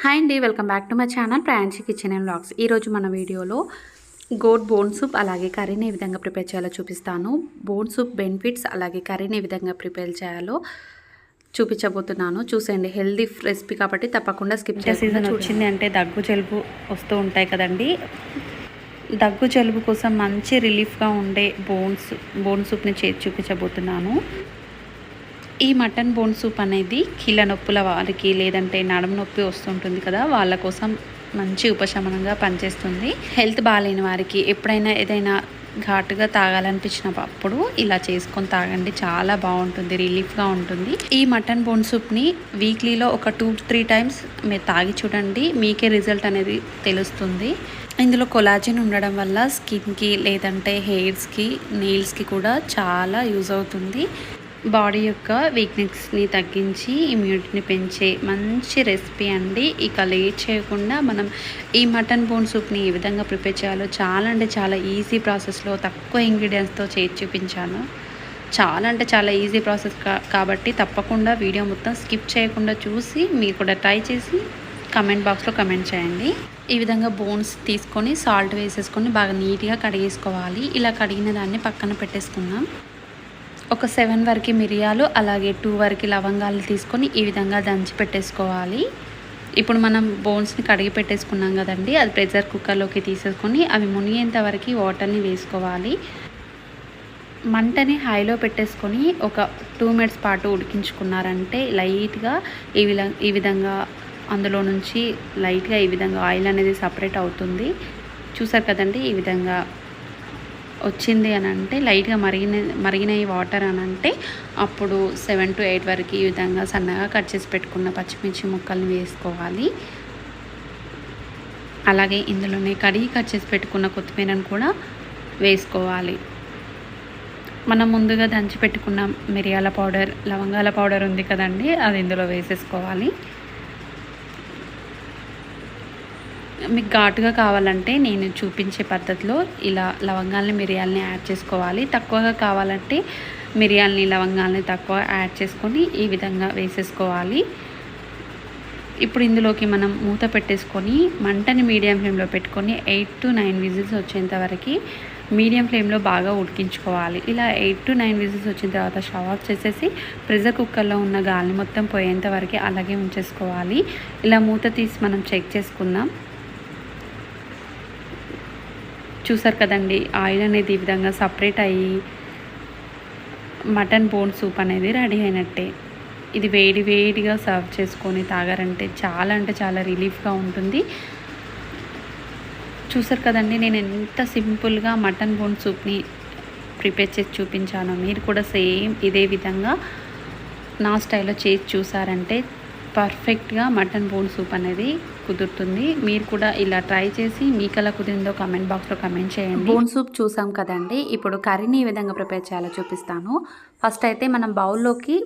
Hi అండి, welcome back to my channel Prayanshi kitchen and vlogs. ఈరోజు మన వీడియోలో గోట్ బోన్ సూప్ అలాగే కర్రీని ఏ విధంగా ప్రిపేర్ చేయాలో చూపిస్తాను. బోన్ సూప్ బెనిఫిట్స్ అలాగే కర్రీని ఏ విధంగా ప్రిపేర్ చేయాలో చూపించబోతున్నాను. చూసేయండి, హెల్దీ రెసిపీ కాబట్టి తప్పకుండా స్కిప్ చేయండి. సీజన్ వచ్చింది అంటే దగ్గు జలుబు వస్తూ ఉంటాయి కదండి. దగ్గు జలుబు కోసం మంచి రిలీఫ్గా ఉండే బోన్ సూప్ని చేసి చూపించబోతున్నాను. ఈ మటన్ బోన్ సూప్ అనేది కీళ్ళ నొప్పుల వారికి లేదంటే నడుము నొప్పి వస్తుంటుంది కదా, వాళ్ళ కోసం మంచి ఉపశమనంగా పనిచేస్తుంది. హెల్త్ బాగాలేని వారికి ఎప్పుడైనా ఏదైనా ఘాటుగా తాగాలనిపించినప్పుడు ఇలా చేసుకొని తాగండి, చాలా బాగుంటుంది, రిలీఫ్గా ఉంటుంది. ఈ మటన్ బోన్ సూప్ని వీక్లీలో ఒక 2-3 టైమ్స్ మీరు తాగి చూడండి, మీకే రిజల్ట్ అనేది తెలుస్తుంది. ఇందులో కొలాజిన్ ఉండడం వల్ల స్కిన్కి లేదంటే హెయిర్స్కి నెయిల్స్కి కూడా చాలా యూజ్ అవుతుంది. బాడీ యొక్క వీక్నెస్ని తగ్గించి ఇమ్యూనిటీని పెంచే మంచి రెసిపీ అండి. ఇక లేట్ చేయకుండా మనం ఈ మటన్ బోన్ సూప్ని ఏ విధంగా ప్రిపేర్ చేయాలో చాలా అంటే చాలా ఈజీ ప్రాసెస్లో తక్కువ ఇంగ్రీడియంట్స్తో చేసి చూపించాను. చాలా అంటే చాలా ఈజీ ప్రాసెస్ కాబట్టి తప్పకుండా వీడియో మొత్తం స్కిప్ చేయకుండా చూసి మీరు కూడా ట్రై చేసి కమెంట్ బాక్స్లో కమెంట్ చేయండి. ఈ విధంగా బోన్స్ తీసుకొని సాల్ట్ వేసేసుకొని బాగా నీట్గా కడిగేసుకోవాలి. ఇలా కడిగిన దాన్ని పక్కన పెట్టేసుకుందాం. ఒక 7 వరకు మిరియాలు అలాగే 2 వరకు లవంగాలు తీసుకొని ఈ విధంగా దంచి పెట్టేసుకోవాలి. ఇప్పుడు మనం బోన్స్ని కడిగి పెట్టేసుకున్నాం కదండి, అది ప్రెషర్ కుక్కర్లోకి తీసేసుకొని అవి మునిగేంత వరకు వాటర్ని వేసుకోవాలి. మంటని హైలో పెట్టేసుకొని ఒక 2 మినిట్స్ పాటు ఉడికించుకున్నారంటే లైట్గా ఈ విధంగా అందులో నుంచి లైట్గా ఈ విధంగా ఆయిల్ అనేది సపరేట్ అవుతుంది. చూసారు కదండి, ఈ విధంగా వచ్చింది అని అంటే లైట్గా మరిగిన వాటర్ అని అంటే అప్పుడు 7 to 8 వరకు ఈ విధంగా సన్నగా కట్ చేసి పెట్టుకున్న పచ్చిమిర్చి ముక్కల్ని వేసుకోవాలి. అలాగే ఇందులోనే కడిగి కట్ చేసి పెట్టుకున్న కొత్తిమీరను కూడా వేసుకోవాలి. మనం ముందుగా దంచి పెట్టుకున్న మిరియాల పౌడర్ లవంగాల పౌడర్ ఉంది కదండి, అది ఇందులో వేసేసుకోవాలి. మీకు ఘాటుగా కావాలంటే నేను చూపించే పద్ధతిలో ఇలా లవంగాల్ని మిరియాలని యాడ్ చేసుకోవాలి. తక్కువగా కావాలంటే మిరియాలని లవంగాల్ని తక్కువ యాడ్ చేసుకొని ఈ విధంగా వేసేసుకోవాలి. ఇప్పుడు ఇందులోకి మనం మూత పెట్టేసుకొని మంటని మీడియం ఫ్లేమ్లో పెట్టుకొని 8 to 9 విజిల్స్ వచ్చేంత వరకు మీడియం ఫ్లేమ్లో బాగా ఉడికించుకోవాలి. ఇలా 8 to 9 విజిల్స్ వచ్చిన తర్వాత స్టవ్ ఆఫ్ చేసేసి ప్రెషర్ కుక్కర్లో ఉన్న గాలిని మొత్తం పోయేంత వరకు అలాగే ఉంచేసుకోవాలి. ఇలా మూత తీసి మనం చెక్ చేసుకుందాం. చూసారు కదండి, ఆయిల్ అనేది ఈ విధంగా సపరేట్ అయ్యి మటన్ బోన్ సూప్ అనేది రెడీ అయినట్టే. ఇది వేడిగా సర్వ్ చేసుకొని తాగారంటే చాలా అంటే చాలా రిలీఫ్గా ఉంటుంది. చూసారు కదండి, నేను ఎంత సింపుల్గా మటన్ బోన్ సూప్ని ప్రిపేర్ చేసి చూపించాను. మీరు కూడా సేమ్ ఇదే విధంగా నా స్టైల్లో చేసి చూసారంటే పర్ఫెక్ట్గా మటన్ బోన్ సూప్ అనేది కుదురుతుంది. మీరు కూడా ఇలా ట్రై చేసి మీకు ఎలా కుదిరిందో కమెంట్ బాక్స్లో కమెంట్ చేయండి. బోన్ సూప్ చూసాం కదండి, ఇప్పుడు కర్రీని ఏ విధంగా ప్రిపేర్ చేయాలో చూపిస్తాను. ఫస్ట్ అయితే మనం బౌల్లోకి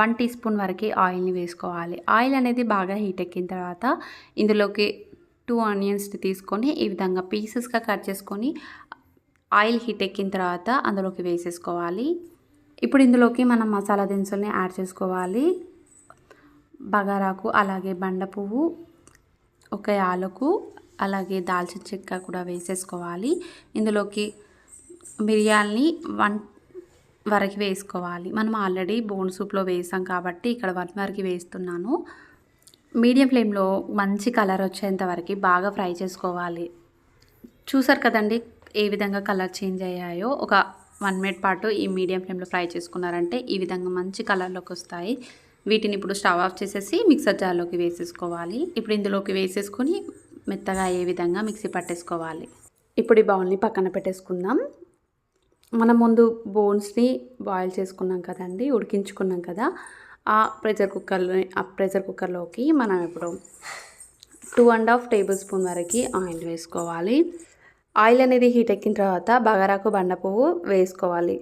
1 టీ స్పూన్ వరకు ఆయిల్ని వేసుకోవాలి. ఆయిల్ అనేది బాగా హీట్ ఎక్కిన తర్వాత ఇందులోకి 2 ఆనియన్స్ని తీసుకొని ఈ విధంగా పీసెస్గా కట్ చేసుకొని ఆయిల్ హీట్ ఎక్కిన తర్వాత అందులోకి వేసేసుకోవాలి. ఇప్పుడు ఇందులోకి మనం మసాలా దినుసుల్ని యాడ్ చేసుకోవాలి. బగారాకు అలాగే బండ పువ్వు, ఒక యాలకు అలాగే దాల్చిన చెక్క కూడా వేసేసుకోవాలి. ఇందులోకి మిరియాల్ని 1 వరకు వేసుకోవాలి. మనం ఆల్రెడీ బోన్ సూప్లో వేసాం కాబట్టి ఇక్కడ 1 వరకు వేస్తున్నాను. మీడియం ఫ్లేమ్లో మంచి కలర్ వచ్చేంత వరకు బాగా ఫ్రై చేసుకోవాలి. చూసారు కదండి ఏ విధంగా కలర్ చేంజ్ అయ్యాయో. ఒక 1 మినిట్ పాటు ఈ మీడియం ఫ్లేమ్లో ఫ్రై చేసుకున్నారంటే ఈ విధంగా మంచి కలర్లోకి వస్తాయి. వీటిని ఇప్పుడు స్టవ్ ఆఫ్ చేసేసి మిక్సర్ జార్లోకి వేసేసుకోవాలి. ఇప్పుడు ఇందులోకి వేసేసుకొని మెత్తగా అయ్యే విధంగా మిక్సీ పట్టేసుకోవాలి. ఇప్పుడు ఈ బౌల్ని పక్కన పెట్టేసుకుందాం. మనం ముందు బోన్స్ని బాయిల్ చేసుకున్నాం కదండి, ఉడికించుకున్నాం కదా, ఆ ప్రెషర్ కుక్కర్లోకి మనం ఇప్పుడు 2.5 టేబుల్ స్పూన్ వరకు ఆయిల్ వేసుకోవాలి. ఆయిల్ అనేది హీట్ ఎక్కిన తర్వాత బగారాకు బండ పువ్వు వేసుకోవాలి.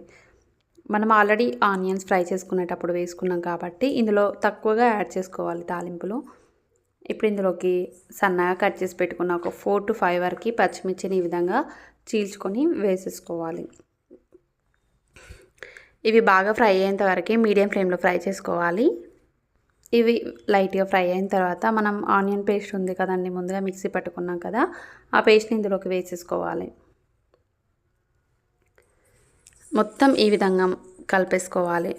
మనం ఆల్రెడీ ఆనియన్స్ ఫ్రై చేసుకునేటప్పుడు వేసుకున్నాం కాబట్టి ఇందులో తక్కువగా యాడ్ చేసుకోవాలి తాలింపులో. ఇప్పుడు ఇందులోకి సన్నగా కట్ చేసి పెట్టుకున్న ఒక 4 to 5 వరకు పచ్చిమిర్చిని ఈ విధంగా చీల్చుకొని వేసేసుకోవాలి. ఇవి బాగా ఫ్రై అయ్యేంత వరకు మీడియం ఫ్లేమ్లో ఫ్రై చేసుకోవాలి. ఇవి లైట్గా ఫ్రై అయిన తర్వాత మనం ఆనియన్ పేస్ట్ ఉంది కదండి, ముందుగా మిక్సీ పట్టుకున్నాం కదా, ఆ పేస్ట్ని ఇందులోకి వేసేసుకోవాలి. మొత్తం ఈ విధంగా కలిపేసుకోవాలి.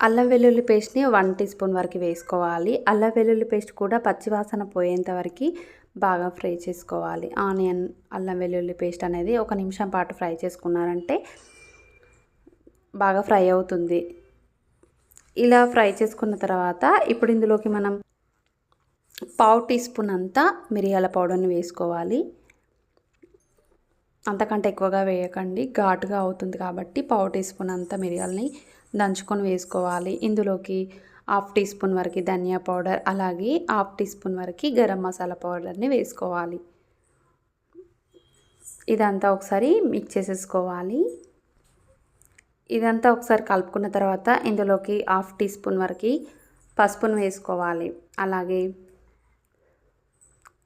అల్లం వెల్లుల్లి పేస్ట్ని 1 టీ స్పూన్ వరకు వేసుకోవాలి. అల్లం వెల్లుల్లి పేస్ట్ కూడా పచ్చివాసన పోయేంత వరకు బాగా ఫ్రై చేసుకోవాలి. ఆనియన్ అల్లం వెల్లుల్లి పేస్ట్ అనేది 1 నిమిషం పాటు ఫ్రై చేసుకున్నారంటే బాగా ఫ్రై అవుతుంది. ఇలా ఫ్రై చేసుకున్న తర్వాత ఇప్పుడు ఇందులోకి మనం 1/2 టీ స్పూన్ అంతా మిరియాల పౌడర్ని వేసుకోవాలి. అంతకంటే ఎక్కువగా వేయకండి, ఘాటుగా అవుతుంది కాబట్టి 1/2 టీ స్పూన్ అంతా మిరియాలని దంచుకొని వేసుకోవాలి. ఇందులోకి 1/2 టీ స్పూన్ వరకు ధనియా పౌడర్, అలాగే 1/2 టీ స్పూన్ వరకు గరం మసాలా పౌడర్ని వేసుకోవాలి. ఇదంతా ఒకసారి మిక్స్ చేసేసుకోవాలి. ఇదంతా ఒకసారి కలుపుకున్న తర్వాత ఇందులోకి 1/2 టీ స్పూన్ వరకు పసుపును వేసుకోవాలి. అలాగే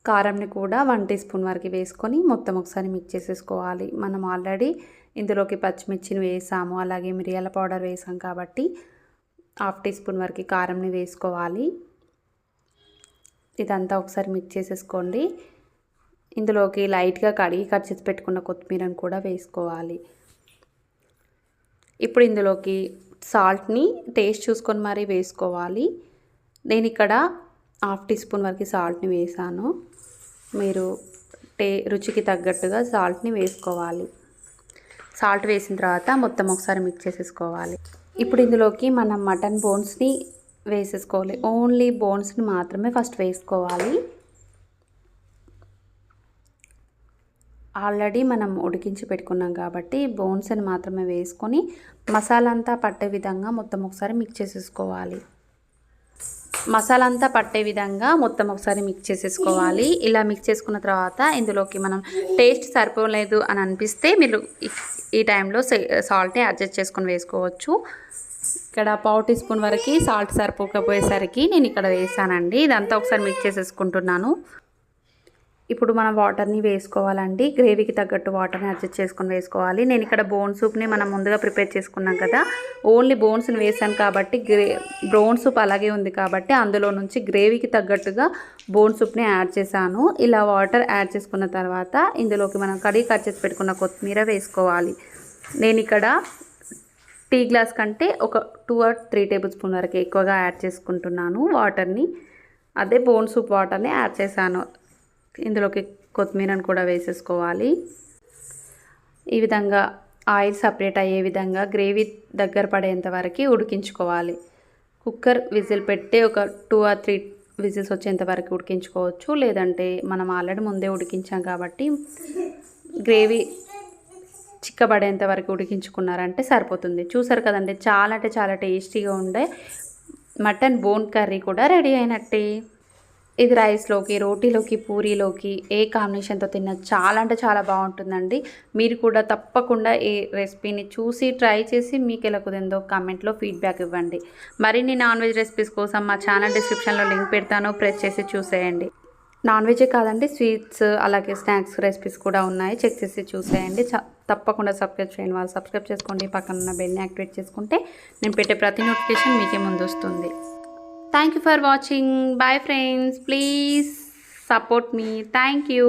కారంని కూడా 1 టీ స్పూన్ వరకు వేసుకొని మొత్తం ఒకసారి మిక్స్ చేసేసుకోవాలి. మనం ఆల్రెడీ ఇందులోకి పచ్చిమిర్చిని వేసాము, అలాగే మిరియాల పౌడర్ వేసాం కాబట్టి 1/2 టీ స్పూన్ వరకు కారంని వేసుకోవాలి. ఇదంతా ఒకసారి మిక్స్ చేసేసుకోండి. ఇందులోకి లైట్గా కడిగి కట్ చేసి పెట్టుకున్న కొత్తిమీరను కూడా వేసుకోవాలి. ఇప్పుడు ఇందులోకి సాల్ట్ని టేస్ట్ చూసుకొని మరీ వేసుకోవాలి. నేను ఇక్కడ 1/2 టీ స్పూన్ వరకు సాల్ట్ని వేసాను. మీరు రుచికి తగ్గట్టుగా సాల్ట్ని వేసుకోవాలి. సాల్ట్ వేసిన తర్వాత మొత్తం ఒకసారి మిక్స్ చేసేసుకోవాలి. ఇప్పుడు ఇందులోకి మనం మటన్ బోన్స్ని వేసేసుకోవాలి. ఓన్లీ బోన్స్ని మాత్రమే ఫస్ట్ వేసుకోవాలి. ఆల్రెడీ మనం ఉడికించి పెట్టుకున్నాం కాబట్టి బోన్స్ని మాత్రమే వేసుకొని మసాలా అంతా పట్టే విధంగా మొత్తం ఒకసారి మిక్స్ చేసేసుకోవాలి. మసాలా అంతా పట్టే విధంగా మొత్తం ఒకసారి మిక్స్ చేసేసుకోవాలి. ఇలా మిక్స్ చేసుకున్న తర్వాత ఇందులోకి మనం టేస్ట్ సరిపోలేదు అని అనిపిస్తే మీరు ఈ టైంలో సాల్ట్ని అడ్జస్ట్ చేసుకొని వేసుకోవచ్చు. ఇక్కడ 1/2 టీ స్పూన్ వరకు సాల్ట్ సరిపోకపోయేసరికి నేను ఇక్కడ వేసానండి. ఇదంతా ఒకసారి మిక్స్ చేసేసుకుంటున్నాను. ఇప్పుడు మనం వాటర్ని వేసుకోవాలండి. గ్రేవీకి తగ్గట్టు వాటర్ని అడ్జస్ట్ చేసుకొని వేసుకోవాలి. నేను ఇక్కడ బోన్ సూప్ని మనం ముందుగా ప్రిపేర్ చేసుకున్నాం కదా, ఓన్లీ బోన్స్ని వేసాను కాబట్టి బోన్ సూప్ అలాగే ఉంది కాబట్టి అందులో నుంచి గ్రేవీకి తగ్గట్టుగా బోన్ సూప్ని యాడ్ చేశాను. ఇలా వాటర్ యాడ్ చేసుకున్న తర్వాత ఇందులోకి మనం కడిగి కట్ చేసి పెట్టుకున్న కొత్తిమీర వేసుకోవాలి. నేను ఇక్కడ టీ గ్లాస్ కంటే ఒక 2 or 3 టేబుల్ స్పూన్ వరకు ఎక్కువగా యాడ్ చేసుకుంటున్నాను వాటర్ని. అదే బోన్ సూప్ వాటర్ని యాడ్ చేశాను. ఇందులోకి కొత్తిమీరను కూడా వేసేసుకోవాలి. ఈ విధంగా ఆయిల్ సపరేట్ అయ్యే విధంగా గ్రేవీ దగ్గర పడేంత వరకు ఉడికించుకోవాలి. కుక్కర్ విజిల్ పెట్టి ఒక 2 or 3 విజిల్స్ వచ్చేంత వరకు ఉడికించుకోవచ్చు. లేదంటే మనం ఆల్రెడీ ముందే ఉడికించాం కాబట్టి గ్రేవీ చిక్కబడేంత వరకు ఉడికించుకున్నారంటే సరిపోతుంది. చూసారు కదండి, చాలా అంటే చాలా టేస్టీగా ఉండే మటన్ బోన్ కర్రీ కూడా రెడీ అయినట్టే. ఇది రైస్లోకి, రోటీలోకి, పూరీలోకి ఏ కాంబినేషన్తో తిన్నా చాలా అంటే చాలా బాగుంటుందండి. మీరు కూడా తప్పకుండా ఈ రెసిపీని చూసి ట్రై చేసి మీకు ఎలా కుదిరిందో కామెంట్లో ఫీడ్బ్యాక్ ఇవ్వండి. మరిన్ని నాన్ వెజ్ రెసిపీస్ కోసం మా ఛానల్ డిస్క్రిప్షన్లో లింక్ పెడతాను, ప్రెస్ చేసి చూసేయండి. నాన్ వెజే కాదండి, స్వీట్స్ అలాగే స్నాక్స్ రెసిపీస్ కూడా ఉన్నాయి, చెక్ చేసి చూసేయండి. తప్పకుండా సబ్స్క్రైబ్ చేయండి. వాళ్ళు సబ్స్క్రైబ్ చేసుకోండి, పక్కన ఉన్న బెల్ని యాక్టివేట్ చేసుకుంటే నేను పెట్టే ప్రతి నోటిఫికేషన్ మీకే ముందు వస్తుంది. Thank you for watching. Bye friends. Please support me. Thank you.